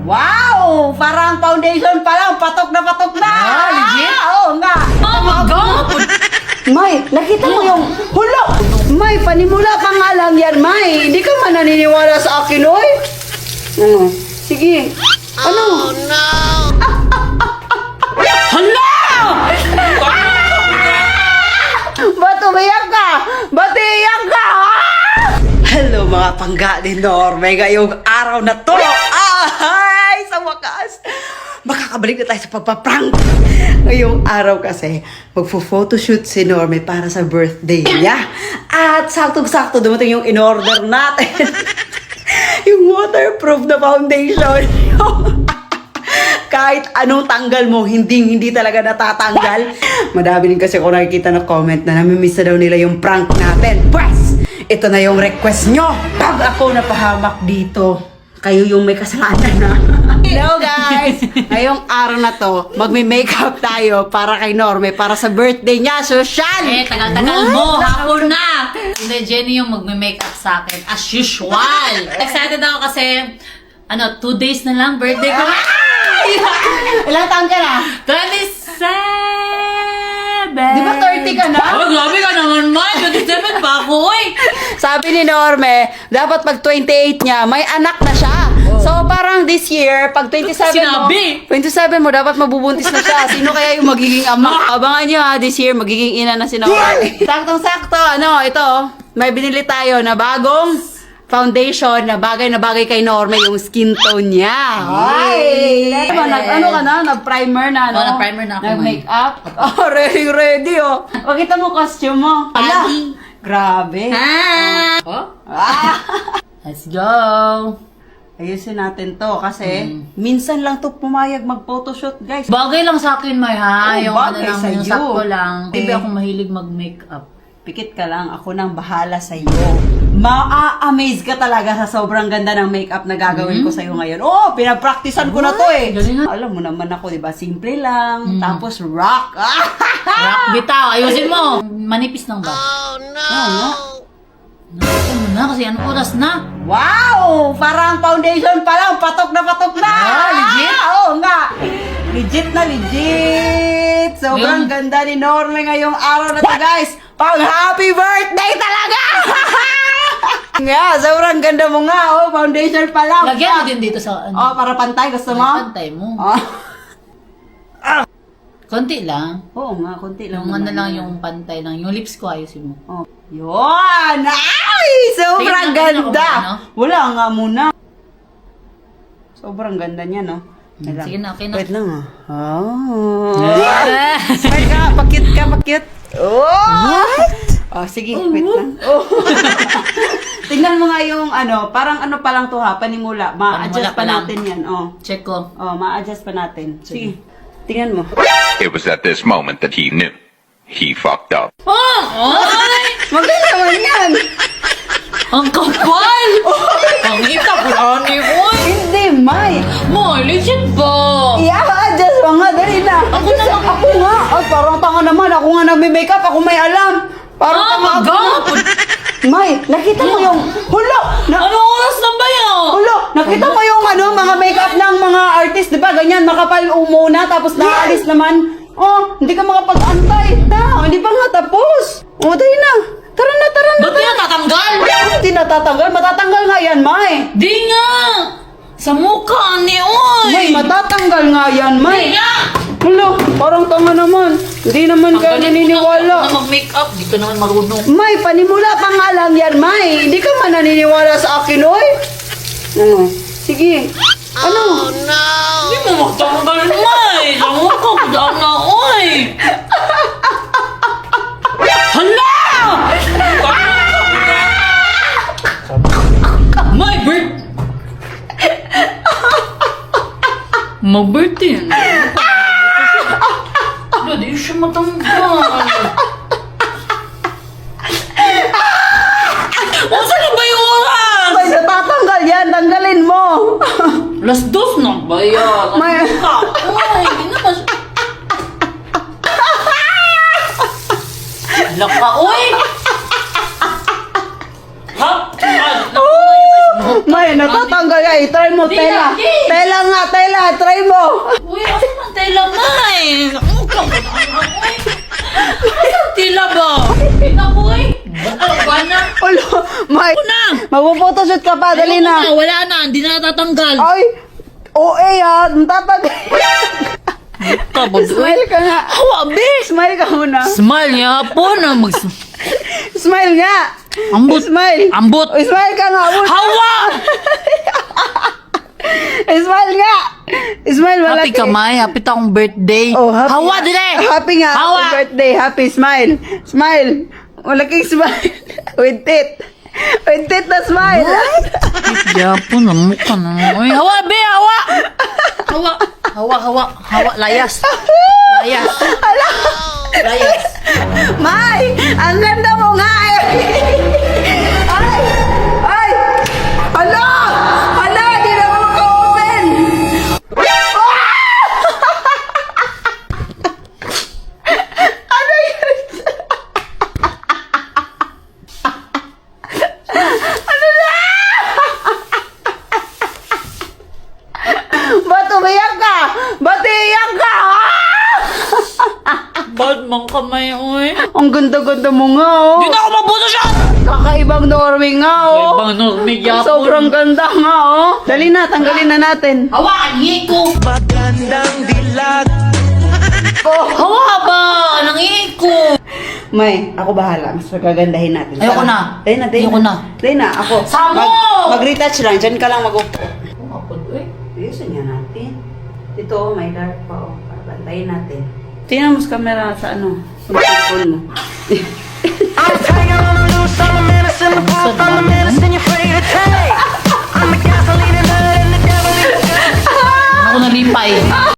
Wow! Parang foundation pa lang, patok na patok na! Legit? Oo nga! Oh my God! May, nakita mo yung hulo! May, panimula ka nga lang yan, May! Hindi ka man naniniwala sa akin, oy! Sige. Ano? Oh, no! Hala! Ba't umiyak ka? Ba't iiyak ka? Hello mga panggali Norme, ngayong araw na to! Ay! Sa wakas! Makakabalik na tayo sa pagpaprank! Ngayong araw kasi, magpo-photoshoot si Norme para sa birthday niya. At saktong-sakto dumating yung in-order natin. Yung waterproof na foundation. Kahit anong tanggal mo, hindi talaga natatanggal. Madami din kasi ako nakikita na comment na namimiss na daw nila yung prank natin. Pues, ito na yung request nyo. Pag ako napahamak dito, kayo yung may kasalanan na. Hello guys! Ngayong araw na to, magme-makeup tayo para kay Norme, para sa birthday niya, social! Tagal-tagal mo! Hapon na! Hindi, Jenny yung magme-makeup sa akin. As usual! Excited ako kasi, 2 days na lang, birthday ko. Ilang taon ka na? 27! Di ba 30 ka na? Oh, grabe ka naman, man! 27 pa ako, eh! Sabi ni Norme, dapat pag 28 niya, may anak na siya. So parang this year, pag 27 Sinabi! mo, 27 mo, dapat mabubuntis na siya. Sino kaya yung magiging ama? Abangan niyo ha, this year, magiging ina na si Norme. Saktong-sakto, ito, may binili tayo na bagong foundation na bagay kay Norme yung skin tone niya. Ay! Ano ka na? Nag-primer na, no? Oo, nag-primer na ako Nag-makeup? Oh, ready, oh. Pakita mo costume mo. Ala, grabe. Oh? Ah. Let's go! Ayusin natin to kasi minsan lang to pumayag mag-photoshoot, guys. Bagay lang sa akin, May, ha? Oh, Yung bagay lang, sa'yo. yung sakto lang. Hindi Eh. ako mahilig mag-makeup. Pikit ka lang, ako nang bahala sa iyo. Ma-amaze ka talaga sa sobrang ganda ng makeup na gagawin ko sa iyo ngayon. Oh, pinapraktisan ko na to eh. Galing nga. Alam mo naman ako, 'di ba? Simple lang, tapos rock. Rock bitaw, ayusin mo! Manipis lang ba? Ano? Nakita mo na kasi anong oras na? Wow! Parang foundation pa lang, patok na patok na! Legit? Oo nga! Legit na legit! Sobrang Yung- ganda ni Norme ngayong araw na to, guys! Pang happy birthday talaga! Nga, sobrang ganda mo nga, oh, foundation pa lang. Lagyan mo din dito sa Oh, para pantay, gusto mo? Pantay mo. Oh. Konti lang. Oo nga, konti lang. Yung naman lang yan. yung pantay lang. Yung lips ko ayusin mo. Oh. Yun! Ay! Sobrang Tingnan ako ganda! muna, no? Wala nga muna. Sobrang ganda niya, no? Sige na, okay na. Wait lang, ah. Oh. Wait ka, pakit. Oh! Oh, sige, wait lang. Oh. Tingnan mo nga yung parang pa lang to ha, panimula. Ma-adjust Panimula pa pa lang. natin yan, oh. Check ko. Oh, ma-adjust pa natin. Sige. Tingnan mo. It was at this moment that he knew. He fucked up. Oh! Ay! Maganda naman yan! Ang kapal! Ang ita ko ani ko. Hindi, May! Mo, legit ba? I-adjust mo nga, dali na. Ako na lang. Ako nga. Ay, parang tanga naman. Ako nga nagme-makeup. Ako may alam. Parang Oh tanga my ako. God! May, nakita mo yung hulo. Anong oras na ba yan? Hulo, nakita mo yung mga makeup ng mga artist, di ba? Ganyan, makapal muna, tapos naalis naman. Oh, hindi ka makapag-antay. Hindi pa nga tapos. Oh, dahil na. Tara na. Ba't yan tatanggal? Hindi natatanggal. Matatanggal nga yan, May. Di nga! Sa mukha ni Oy! May, matatanggal nga yan, Di May. nga! Hulo, parang tanga naman. Hindi naman ka naniniwala. Na mag-makeup, di ka naman marunong. May, panimula pa nga lang yan, May. Hindi ka man naniniwala sa akin, oy. Sige. Ano? Hindi mo magtanggal, May! Sa mukha ko daan na, Oy! Hala! My birth! Mag-birthday yan. Hindi siya matanggal. O, saan na ba yung oras? May, natatanggal yan. Tanggalin mo. Las dos na ba yan? May- Ay, hindi naman siya. Laka, uy! Ha? May, natatanggal yan. I-try mo, Di tela. na, di. Tela nga, Magpo-photoshoot ka pa, dali na. Wala na, hindi na natatanggal. Ay, OA ha, tatagay. Smile ka nga. Hawa, bis! Smile ka muna. Smile niya po na Smile nga. Ambot. Smile. Ambot. O, smile ka nga. Ambot. Hawa! Smile nga. Smile, malaki. Happy ka, May. Happy akong birthday. Oh, happy. Hawa, dire! Happy nga. Hawa! Happy birthday. Happy. Smile. Smile. Malaking smile. With teeth. With teeth na smile. Yapo na mukha na. Uy, hawa, be! Hawa! Hawa! Hawa, hawa. Hawa, layas. Layas. Layas. May, ang ganda mo nga eh. Ay! Ay! Hala! Hala! Di na ako maka-open! Ano yun? Ano na? Ba't umiyak ka? Ba't iiyak ka? Bad mang kamay, uy. Ang ganda-ganda mo nga oh. Hindi na ako mag-photoshoot! Kakaibang norming nga oh. Ibang normig yapon. Sobrang ganda nga oh. Dali na, tanggalin na natin. Hawa, ko. Magandang dilag. Hawa ba? Nangiko. May, ako bahala. Mas magagandahin natin. Ayoko Tara. na. Dali na, dali Ayoko na. Dali na, ako. Samo! Mag-retouch lang. Diyan ka lang mag-upo. Kapag, uy. Ayusin nga natin. Ito oh, may dark pa oh. Para bantayin natin. Tingnan mo sa camera sa ano. Sa phone mo. I'm taking on the loose, I'm a menace in the booth, I'm a menace and you're afraid to take. I'm the gasoline and the devil in the Ako nalipay.